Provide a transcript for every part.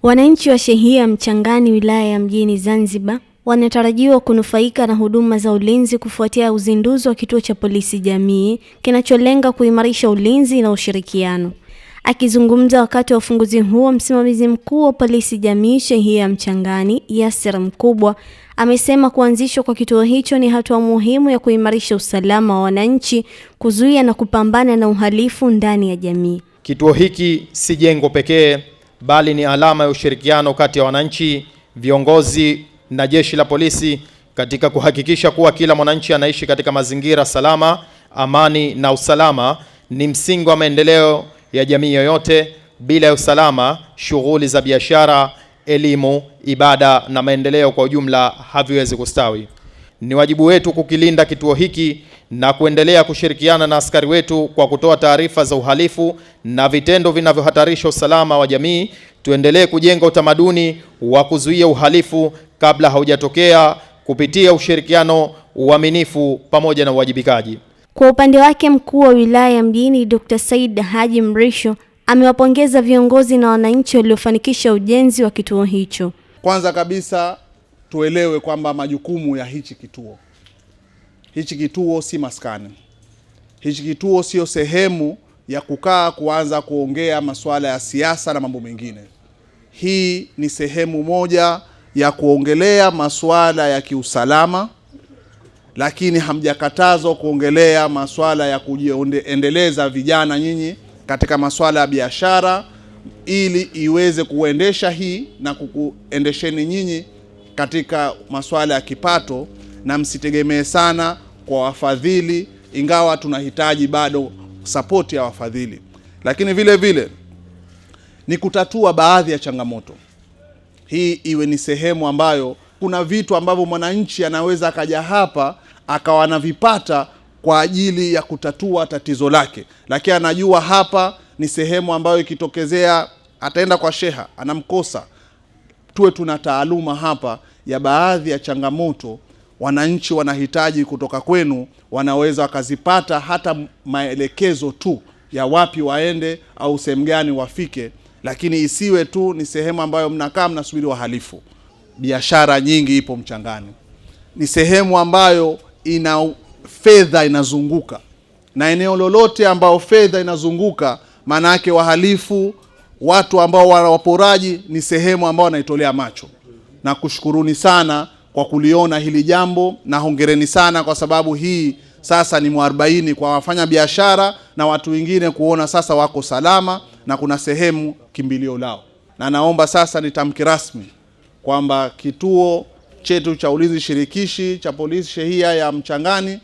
Wananchi wa shehia Mchangani wilaya ya Mjini Zanzibar wanatarajiwa kunufaika na huduma za ulinzi kufuatia uzinduzi wa kituo cha polisi jamii kinacholenga kuimarisha ulinzi na ushirikiano. Akizungumza wakati wa ufunguzi huo, msimamizi mkuu wa polisi jamii shehia Mchangani, Yasir Mkubwa, amesema kuanzishwa kwa kituo hicho ni hatua muhimu ya kuimarisha usalama wa wananchi, kuzuia na kupambana na uhalifu ndani ya jamii. Kituo hiki si jengo pekee, bali ni alama ya ushirikiano kati ya wananchi, viongozi na jeshi la polisi katika kuhakikisha kuwa kila mwananchi anaishi katika mazingira salama. Amani na usalama ni msingi wa maendeleo ya jamii yoyote. Bila usalama, shughuli za biashara, elimu, ibada na maendeleo kwa ujumla haviwezi kustawi. Ni wajibu wetu kukilinda kituo hiki na kuendelea kushirikiana na askari wetu kwa kutoa taarifa za uhalifu na vitendo vinavyohatarisha usalama wa jamii. Tuendelee kujenga utamaduni wa kuzuia uhalifu kabla haujatokea kupitia ushirikiano, uaminifu pamoja na uwajibikaji. Kwa upande wake, mkuu wa wilaya ya Mjini Dr. Said Haji Mrisho amewapongeza viongozi na wananchi waliofanikisha ujenzi wa kituo hicho. Kwanza kabisa tuelewe kwamba majukumu ya hichi kituo si maskani. Hichi kituo sio sehemu ya kukaa kuanza kuongea masuala ya siasa na mambo mengine. Hii ni sehemu moja ya kuongelea masuala ya kiusalama, lakini hamjakatazwa kuongelea masuala ya kujiendeleza vijana nyinyi katika masuala ya biashara, ili iweze kuendesha hii na kukuendesheni nyinyi katika masuala ya kipato, na msitegemee sana kwa wafadhili, ingawa tunahitaji bado support ya wafadhili. Lakini vile vile ni kutatua baadhi ya changamoto. Hii iwe ni sehemu ambayo kuna vitu ambavyo mwananchi anaweza akaja hapa akawa anavipata kwa ajili ya kutatua tatizo lake, lakini anajua hapa ni sehemu ambayo ikitokezea ataenda kwa sheha anamkosa. Tuwe tuna taaluma hapa ya baadhi ya changamoto wananchi wanahitaji kutoka kwenu, wanaweza wakazipata hata maelekezo tu ya wapi waende au sehemu gani wafike, lakini isiwe tu ni sehemu ambayo mnakaa mnasubiri wahalifu. Biashara nyingi ipo Mchangani. Ni sehemu ambayo ina fedha inazunguka, na eneo lolote ambao fedha inazunguka, maana yake wahalifu, watu ambao waporaji, ni sehemu ambao wanaitolea macho. Na kushukuruni sana kwa kuliona hili jambo, na hongereni sana kwa sababu hii sasa ni mwarobaini kwa wafanya biashara na watu wengine kuona sasa wako salama na kuna sehemu kimbilio lao. Na naomba sasa nitamki rasmi kwamba kituo chetu cha ulinzi shirikishi cha polisi shehia ya Mchangani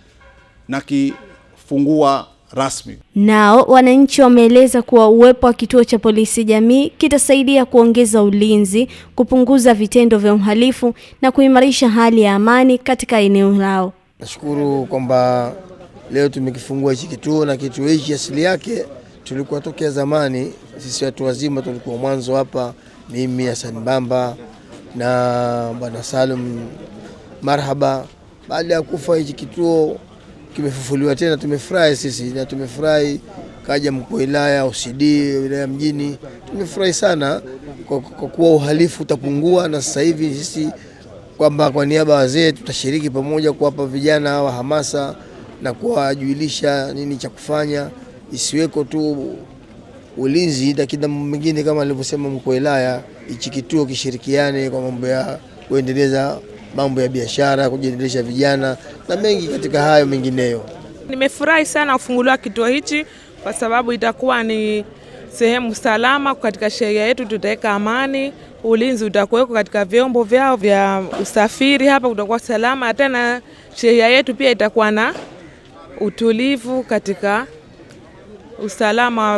na kifungua rasmi. Nao wananchi wameeleza kuwa uwepo wa kituo cha polisi jamii kitasaidia kuongeza ulinzi, kupunguza vitendo vya uhalifu na kuimarisha hali ya amani katika eneo lao. Nashukuru kwamba leo tumekifungua hichi kituo, na kituo hichi asili yake tulikuwa tokea zamani sisi watu wazima tulikuwa mwanzo hapa, mimi Hassan Bamba na Bwana Salum Marhaba. Baada ya kufa hichi kituo kimefufuliwa tena, tumefurahi sisi, na tumefurahi kaja mkuu wilaya OCD wilaya Mjini. Tumefurahi sana kwa kuwa uhalifu utapungua, na sasa hivi sisi kwamba kwa niaba wazee tutashiriki pamoja kuwapa vijana hawa hamasa na kuwajulisha nini cha kufanya, isiweko tu ulinzi na kila mwingine kama alivyosema mkuu wilaya. Hichi kituo kishirikiane kwa mambo ya kuendeleza mambo ya biashara, kujiendeleza vijana na mengi katika hayo mengineyo. Nimefurahi sana kufunguliwa kituo hichi kwa sababu itakuwa ni sehemu salama katika sheria yetu. Tutaweka amani, ulinzi utakuweko katika vyombo vyao vya usafiri, hapa kutakuwa salama. Tena sheria yetu pia itakuwa na utulivu katika usalama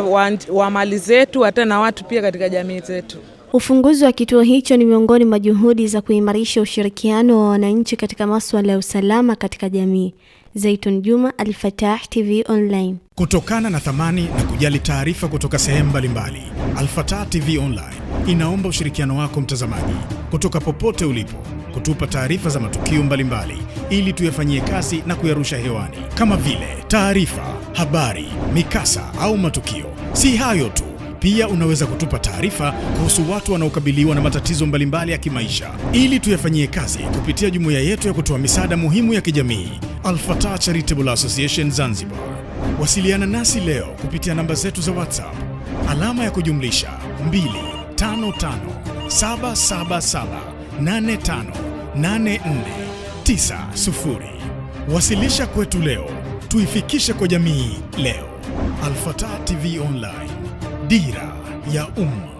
wa mali zetu, hata na watu pia katika jamii zetu. Ufunguzi wa kituo hicho ni miongoni mwa juhudi za kuimarisha ushirikiano wa wananchi katika masuala ya usalama katika jamii. Zaitun Juma, Al-Fatah TV Online. Kutokana na thamani na kujali taarifa kutoka sehemu mbalimbali, Al-Fatah TV Online inaomba ushirikiano wako mtazamaji, kutoka popote ulipo, kutupa taarifa za matukio mbalimbali ili tuyafanyie kazi na kuyarusha hewani, kama vile taarifa, habari, mikasa au matukio. Si hayo tu, Pia unaweza kutupa taarifa kuhusu watu wanaokabiliwa na matatizo mbalimbali ya kimaisha ili tuyafanyie kazi kupitia jumuiya yetu ya kutoa misaada muhimu ya kijamii, Al-Fatah Charitable Association Zanzibar. Wasiliana nasi leo kupitia namba zetu za WhatsApp +255 777 858490. Wasilisha kwetu leo, tuifikishe kwa jamii leo. Al-Fatah TV Online, dira ya umma.